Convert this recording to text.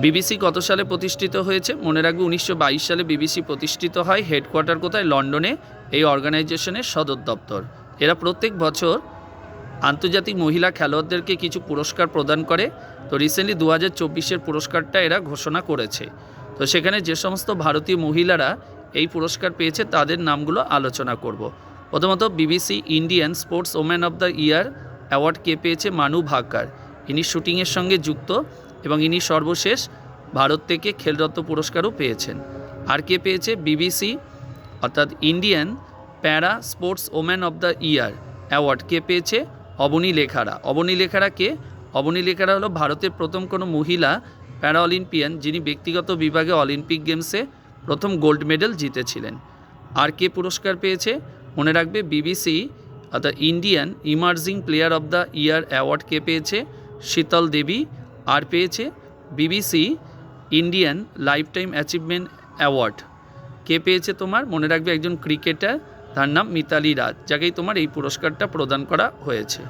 BBC কত সালে প্রতিষ্ঠিত হয়েছে? মনে রাখবে 1922 সালে বিবিসি প্রতিষ্ঠিত হয়। হেডকোয়ার্টার কোথায়? লন্ডনে এই অর্গানাইজেশনের সদর দপ্তর। এরা প্রত্যেক বছর আন্তর্জাতিক মহিলা খেলোয়াড়দেরকে কিছু পুরস্কার প্রদান করে। তো রিসেন্টলি 2024-এর পুরস্কারটা এরা ঘোষণা করেছে। তো সেখানে যে সমস্ত ভারতীয় মহিলারা এই পুরস্কার পেয়েছে তাদের নামগুলো আলোচনা করব। প্রথমত BBC Indian sports woman of the year award কে পেয়েছে? মানু ভাকার। ইনি শুটিংয়ের সঙ্গে যুক্ত এবং ইনি সর্বশেষ ভারত থেকে খেলরত্ন পুরস্কারও পেয়েছেন। আর কে পেয়েছে? বিবিসি অর্থাৎ Indian para sports woman of the year award কে পেয়েছে? অবনী লেখারা। অবনী লেখারা কে? অবনী লেখারা হলো ভারতের প্রথম কোনো মহিলা প্যারা অলিম্পিয়ান যিনি ব্যক্তিগত বিভাগে অলিম্পিক গেমসে প্রথম গোল্ড মেডেল জিতেছিলেন। আর কে পুরস্কার পেয়েছে? মনে রাখবে বিবিসি অর্থাৎ Indian emerging player of the year award কে পেয়েছে? শীতল দেবী। আর পেয়েছে BBC Indian lifetime achievement award কে পেয়েছে তোমার? মনে রাখবে একজন ক্রিকেটার, তার নাম মিতালি রাজ, যাকেই তোমার এই পুরস্কারটা প্রদান করা হয়েছে।